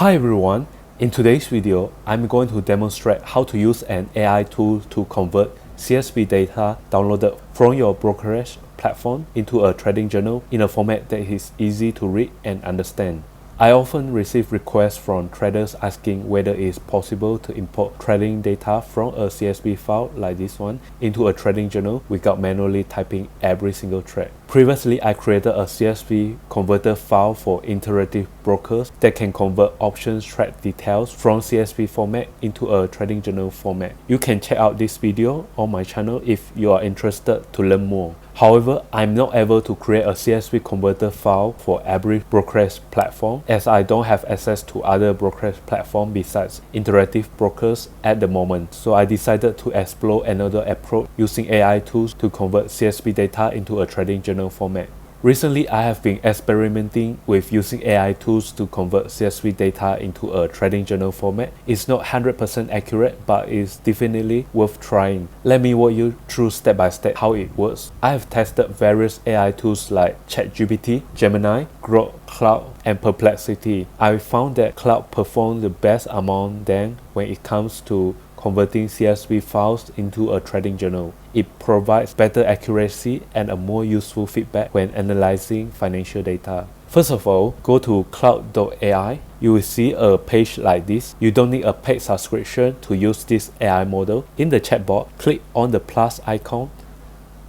Hi everyone, in today's video, I'm going to demonstrate how to use an AI tool to convert CSV data downloaded from your brokerage platform into a trading journal in a format that is easy to read and understand. I often receive requests from traders asking whether it is possible to import trading data from a CSV file like this one into a trading journal without manually typing every single trade. Previously, I created a CSV converter file for interactive brokers that can convert options trade details from CSV format into a trading journal format. You can check out this video on my channel if you are interested to learn more. However, I'm not able to create a CSV converter file for every brokerage platform as I don't have access to other brokerage platforms besides interactive brokers at the moment. So I decided to explore another approach using AI tools to convert CSV data into a trading journal format. Recently, I have been experimenting with using AI tools to convert CSV data into a trading journal format. It's not 100% accurate, but it's definitely worth trying. Let me walk you through step by step how it works. I have tested various AI tools like ChatGPT, Gemini, Grok, Claude, and Perplexity. I found that Claude performs the best among them when it comes to converting CSV files into a trading journal. It provides better accuracy and a more useful feedback when analyzing financial data. First of all, go to Claude.ai. You will see a page like this. You don't need a paid subscription to use this AI model. In the chatbot, click on the plus icon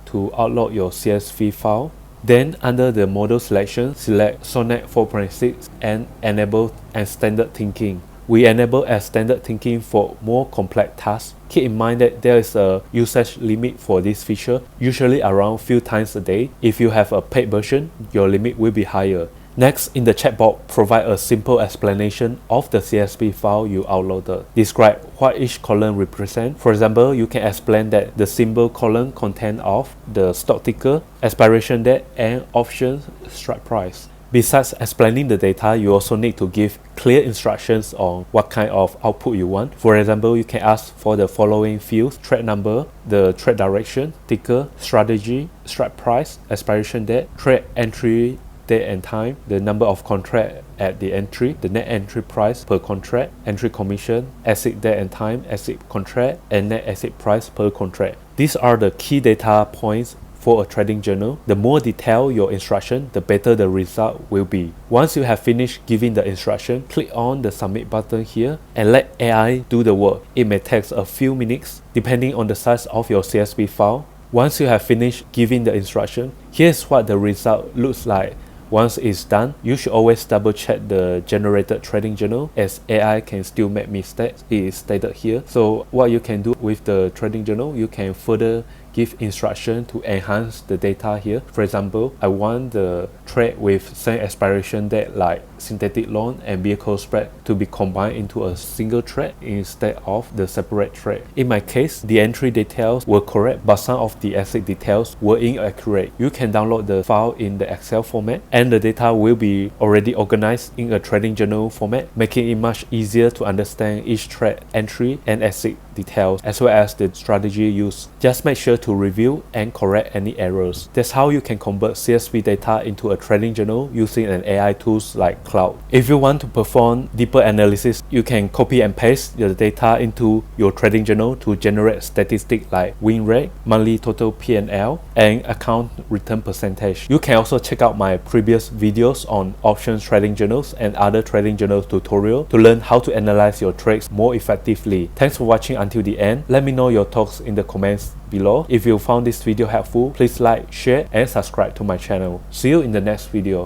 to upload your CSV file. Then under the model selection, select Sonnet 4.6 and enable and standard thinking. We enable as standard thinking for more complex tasks. Keep in mind that there is a usage limit for this feature, usually around few times a day. If you have a paid version, your limit will be higher. Next, in the chatbot, provide a simple explanation of the CSV file you uploaded. Describe what each column represents. For example, you can explain that the symbol column contains of the stock ticker, expiration date, and option strike price. Besides explaining the data, you also need to give clear instructions on what kind of output you want. For example, you can ask for the following fields: trade number, the trade direction, ticker, strategy, strike price, expiration date, trade entry date and time, the number of contract at the entry, the net entry price per contract, entry commission, exit date and time, exit contract, and net exit price per contract. These are the key data points for a trading journal. The more detailed your instruction, the better the result will be. Once you have finished giving the instruction, click on the submit button here and let AI do the work. It may take a few minutes depending on the size of your CSV file. Once you have finished giving the instruction, here's what the result looks like. Once it's done, you should always double check the generated trading journal as AI can still make mistakes. It is stated here. So what you can do with the trading journal, you can further give instruction to enhance the data here. For example, I want the trade with same expiration date like synthetic loan and vehicle spread to be combined into a single trade instead of the separate trade. In my case, the entry details were correct, but some of the exit details were inaccurate. You can download the file in the Excel format and the data will be already organized in a trading journal format, making it much easier to understand each trade entry and exit details as well as the strategy used. Just make sure to review and correct any errors. That's how you can convert CSV data into a trading journal using an AI tools like Claude. If you want to perform deeper analysis, you can copy and paste the data into your trading journal to generate statistics like win rate, monthly total P&L, and account return percentage. You can also check out my previous videos on options trading journals and other trading journal tutorial to learn how to analyze your trades more effectively. Thanks for watching until the end. Let me know your thoughts in the comments below. If you found this video helpful, please like, share, and subscribe to my channel. See you in the next video.